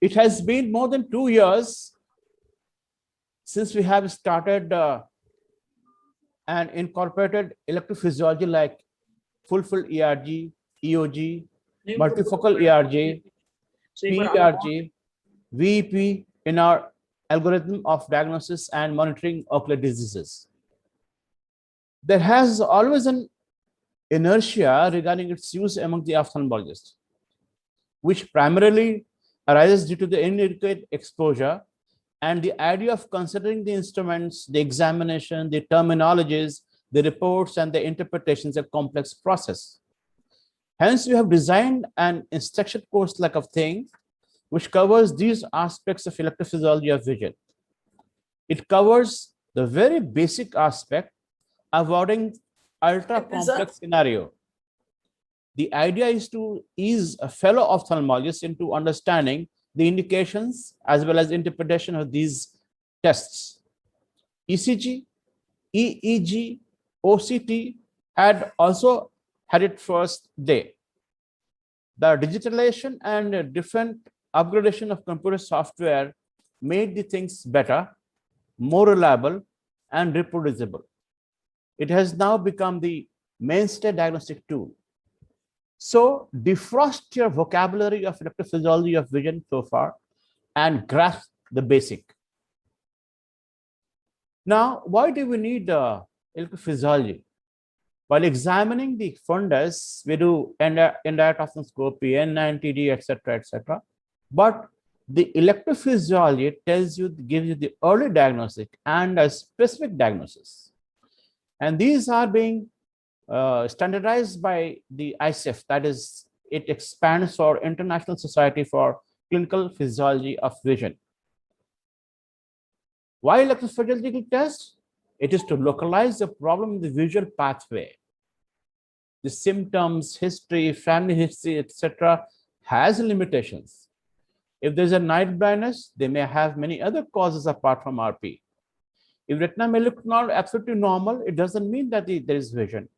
It has been more than 2 years since we have started and incorporated electrophysiology like full ERG, EOG, multifocal ERG, PERG, VEP in our algorithm of diagnosis and monitoring ocular diseases. There has always an inertia regarding its use among the ophthalmologists, which primarily arises due to the inadequate exposure and the idea of considering the instruments, the examination, the terminologies, the reports, and the interpretations a complex process. Hence, we have designed an instruction course like of thing which covers these aspects of electrophysiology of vision. It covers the very basic aspect, avoiding ultra complex scenario. The idea is to ease a fellow ophthalmologist into understanding the indications as well as interpretation of these tests. ECG, EEG, OCT had also had its first day. The digitalization and different upgradation of computer software made the things better, more reliable, and reproducible. It has now become the mainstay diagnostic tool. So defrost your vocabulary of electrophysiology of vision so far and grasp the basic. Now, why do we need electrophysiology? While examining the fundus, we do indirect ophthalmoscopy, N9TD, etc., etc. But the electrophysiology tells you, gives you the early diagnostic and a specific diagnosis. And these are being standardized by the ICEF, that is, it expands for International Society for Clinical Physiology of Vision. Why electrophysiological test? It is to localize the problem in the visual pathway. The symptoms, history, family history, etc. has limitations. If there's a night blindness, they may have many other causes apart from RP. If retina may look not absolutely normal, it doesn't mean that there is vision.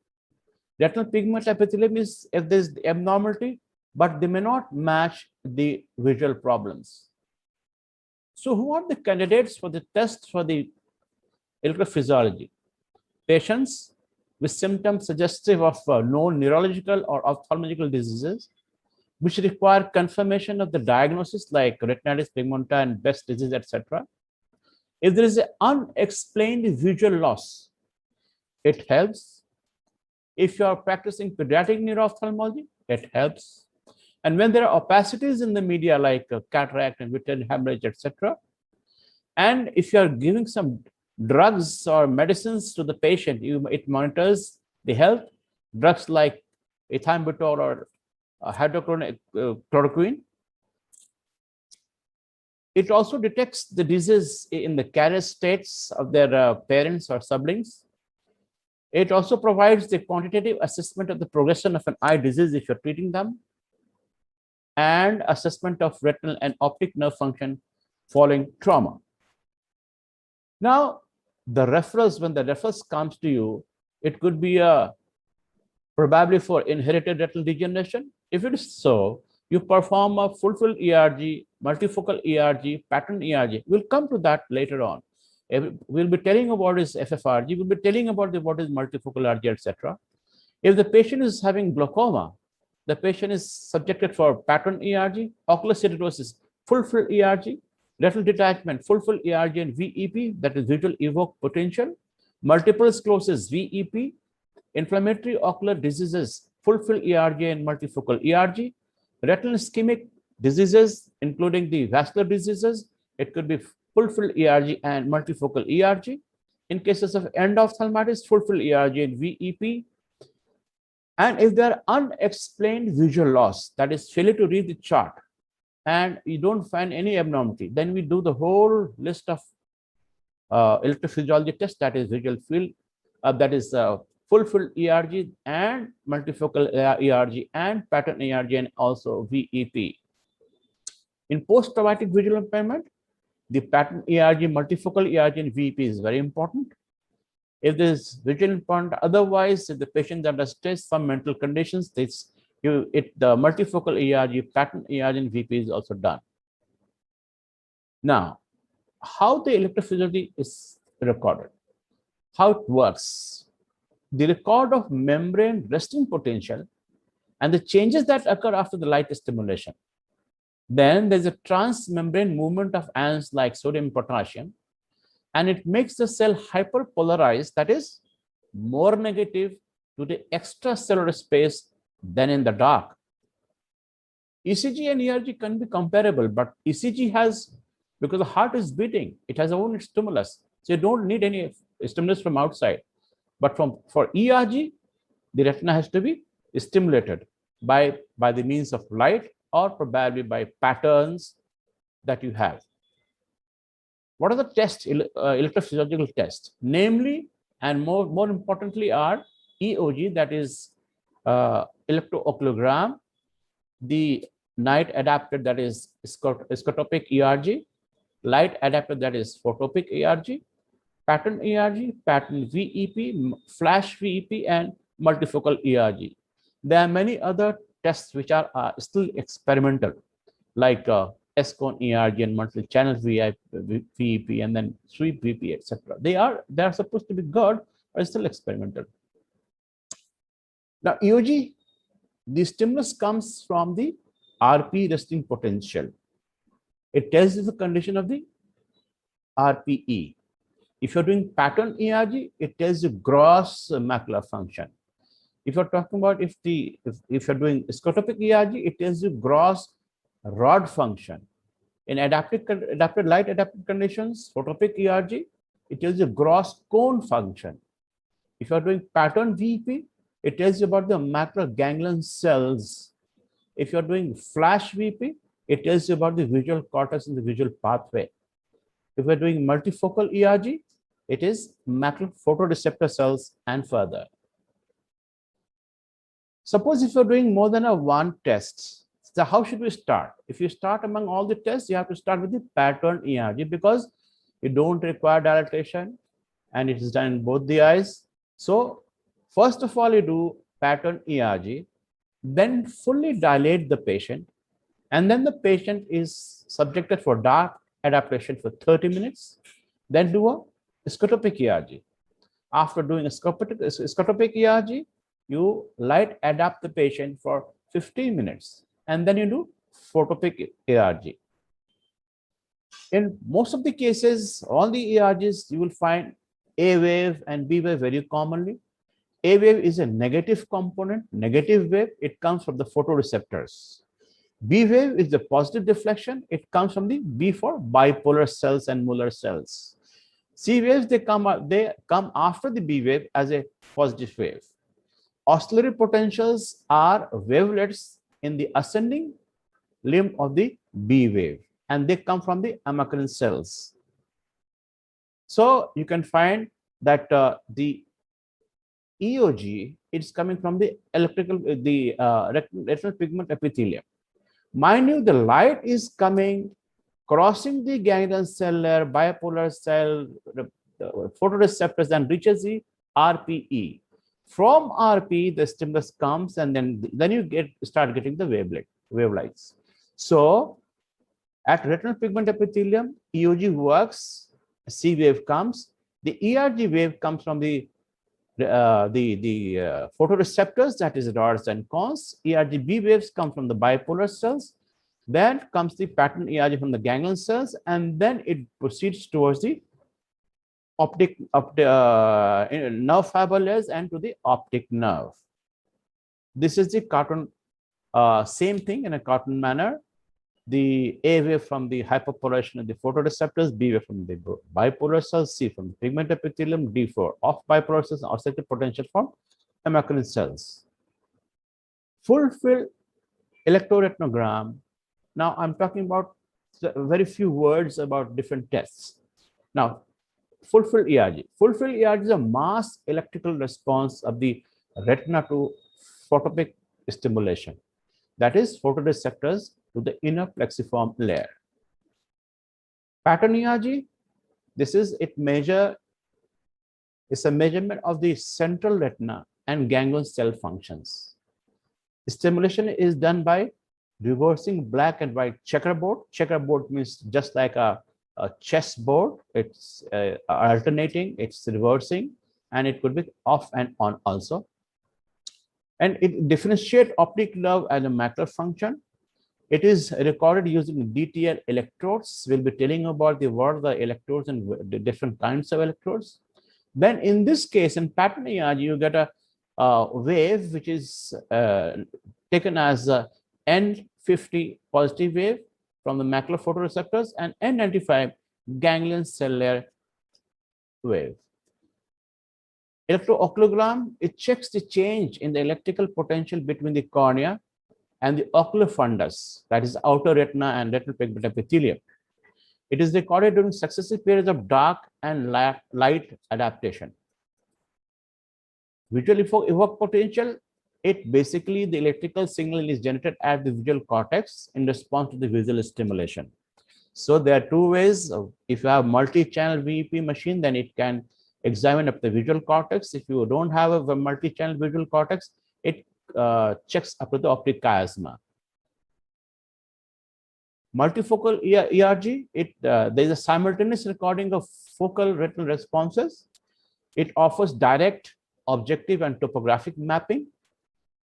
Retinal pigment epithelium is if there's abnormality, but they may not match the visual problems. So who are the candidates for the test for the electrophysiology? Patients with symptoms suggestive of known neurological or ophthalmological diseases, which require confirmation of the diagnosis like retinitis pigmenta and Best disease, etc. If there is an unexplained visual loss, it helps. If you are practicing pediatric neuro-ophthalmology, it helps. And when there are opacities in the media like cataract and vitreous hemorrhage, etc., and if you are giving some drugs or medicines to the patient, it monitors the health. Drugs like ethambutol or hydrochloroquine. It also detects the disease in the carrier states of their parents or siblings. It also provides the quantitative assessment of the progression of an eye disease if you're treating them, and assessment of retinal and optic nerve function following trauma. Now, the referrals, when the referrals comes to you, it could be probably for inherited retinal degeneration. If it is so, you perform a full ERG, multifocal ERG, pattern ERG. We'll come to that later on. We'll be telling about what is FFRG, we'll be telling about what is multifocal ERG, etc. If the patient is having glaucoma, the patient is subjected for pattern ERG, ocular sclerosis, full ERG, retinal detachment, full ERG and VEP, that is visual evoked potential, multiple sclerosis, VEP, inflammatory ocular diseases, full ERG and multifocal ERG, retinal ischemic diseases, including the vascular diseases, it could be full ERG and multifocal ERG. In cases of endophthalmitis, full ERG and VEP. And if there are unexplained visual loss, that is failure to read the chart, and you don't find any abnormality, then we do the whole list of electrophysiology tests, that is visual field, that is full ERG and multifocal ERG and pattern ERG and also VEP. In post-traumatic visual impairment, the pattern ERG, multifocal ERG and VEP is very important. If there is visual impairment, otherwise, if the patient is under stress, some mental conditions, the multifocal ERG, pattern ERG and VEP is also done. Now, how the electrophysiology is recorded, how it works. The record of membrane resting potential and the changes that occur after the light stimulation. Then there's a transmembrane movement of ions like sodium and potassium, and it makes the cell hyperpolarized, that is, more negative to the extracellular space than in the dark. ECG and ERG can be comparable, but ECG has, because the heart is beating, it has own stimulus. So you don't need any stimulus from outside. But for ERG, the retina has to be stimulated by the means of light or probably by patterns that you have. What are the tests, electrophysiological tests? Namely, and more importantly, are EOG, that is electrooculogram, the night adapted, that is scotopic ERG, light adapted, that is photopic ERG, pattern ERG, pattern VEP, flash VEP, and multifocal ERG. There are many other tests which are still experimental, like S-cone ERG and multi-channel VEP, and then sweep VP, etc. They are supposed to be good, but still experimental. Now, EOG, the stimulus comes from the RP resting potential. It tells you the condition of the RPE. If you're doing pattern ERG, it tells you gross macular function. If you're talking about if you're doing scotopic ERG, it tells you gross rod function. In adapted light adapted conditions, photopic ERG, it tells you gross cone function. If you're doing pattern VP, it tells you about the macular ganglion cells. If you're doing flash VP, it tells you about the visual cortex and the visual pathway. If we're doing multifocal ERG, it is macular photoreceptor cells and further. Suppose if you're doing more than one test, so how should we start? If you start among all the tests, you have to start with the pattern ERG because you don't require dilatation and it is done in both the eyes. So first of all, you do pattern ERG, then fully dilate the patient, and then the patient is subjected for dark adaptation for 30 minutes, then do a scotopic ERG. After doing a scotopic ERG, you light adapt the patient for 15 minutes, and then you do photopic ERG. In most of the cases, all the ERGs, you will find A wave and B wave very commonly. A wave is a negative component, negative wave. It comes from the photoreceptors. B wave is the positive deflection. It comes from the B for bipolar cells and Muller cells. C waves, they come after the B wave as a positive wave. Oscillatory potentials are wavelets in the ascending limb of the B wave, and they come from the amacrine cells. So you can find that the EOG is coming from the retinal pigment epithelium. Mind you, the light is coming, crossing the ganglion cell layer, bipolar cell, photoreceptors, and reaches the RPE. From RP, the stimulus comes, and then you start getting the wavelights. So at retinal pigment epithelium, EOG works, C wave comes. The ERG wave comes from the photoreceptors, that is rods and cones. ERG-B waves come from the bipolar cells. Then comes the pattern ERG from the ganglion cells, and then it proceeds towards the optic nerve fiber layers and to the optic nerve. This is the cartoon, same thing in a cartoon manner. The A wave from the hyperpolarization of the photoreceptors, B wave from the bipolar cells, C from the pigment epithelium, D for off bipolar cells, and oscillating potential from amacrine cells. Full-field electroretinogram. Now I'm talking about very few words about different tests. Now, full-field ERG. Full-field ERG is a mass electrical response of the retina to photopic stimulation. That is photoreceptors to the inner plexiform layer. Pattern ERG, it's a measurement of the central retina and ganglion cell functions. Stimulation is done by reversing black and white checkerboard. Checkerboard means just like a chessboard. It's alternating, it's reversing, and it could be off and on also. And it differentiates optic nerve as a macular function. It is recorded using DTL electrodes. We'll be telling about what the electrodes and the different kinds of electrodes. Then in this case, in pattern ERG, you get a wave which is taken as a N50 positive wave from the macular photoreceptors and N95 ganglion cell layer wave. Electrooculogram, it checks the change in the electrical potential between the cornea and the ocular fundus, that is outer retina and retinal pigment epithelium. It is recorded during successive periods of dark and light adaptation. Visual evoked potential, it basically the electrical signal is generated at the visual cortex in response to the visual stimulation. So there are two ways. If you have multi-channel VEP machine, then it can examine up the visual cortex. If you don't have a multi-channel visual cortex, it checks up to the optic chiasma. Multifocal ERG, there is a simultaneous recording of focal retinal responses. It offers direct, objective, and topographic mapping.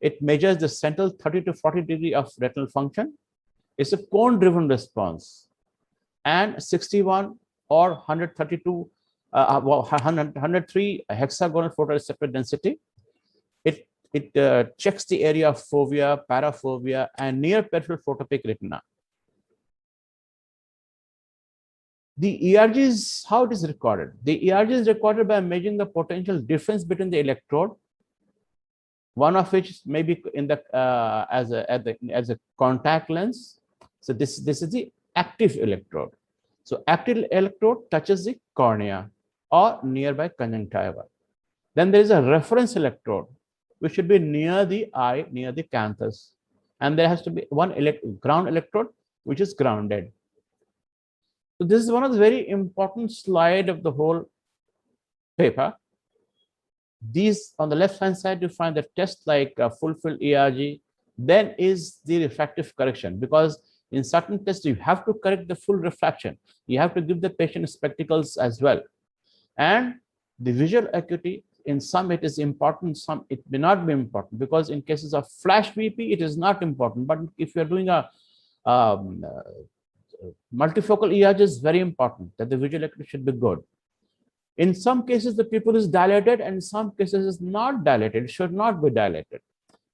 It measures the central 30 to 40 degree of retinal function. It's a cone-driven response, and 61 or 132, 103 hexagonal photoreceptor density. It checks the area of fovea, parafovea, and near peripheral photopic retina. The ERG is how it is recorded. The ERG is recorded by measuring the potential difference between the electrode, one of which may be in the as a contact lens. So this is the active electrode. So active electrode touches the cornea or nearby conjunctiva. Then there is a reference electrode, which should be near the eye, near the canthus. And there has to be one ground electrode, which is grounded. So this is one of the very important slide of the whole paper. These on the left-hand side, you find the test like full-field ERG. Then is the refractive correction, because in certain tests, you have to correct the full refraction. You have to give the patient spectacles as well. And the visual acuity, in some it is important, some it may not be important, because in cases of flash VP, it is not important. But if you're doing a multifocal ERG, is very important that the visual acuity should be good. In some cases, the pupil is dilated, and in some cases is not dilated. It should not be dilated.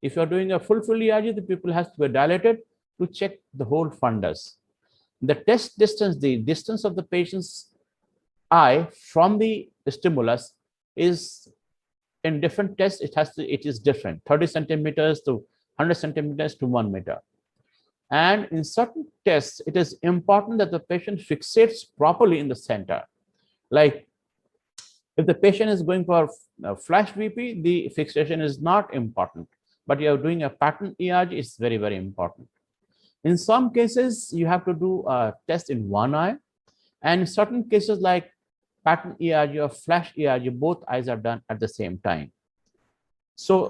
If you're doing a full-field ERG, the pupil has to be dilated to check the whole fundus. The test distance, the distance of the patient's eye from the stimulus is in different tests. It is different, 30 centimeters to 100 centimeters to 1 meter. And in certain tests, it is important that the patient fixates properly in the center. Like if the patient is going for a flash VP, the fixation is not important. But you are doing a pattern ERG, it's very, very important. In some cases, you have to do a test in one eye. And in certain cases like pattern ERG or flash ERG, both eyes are done at the same time. So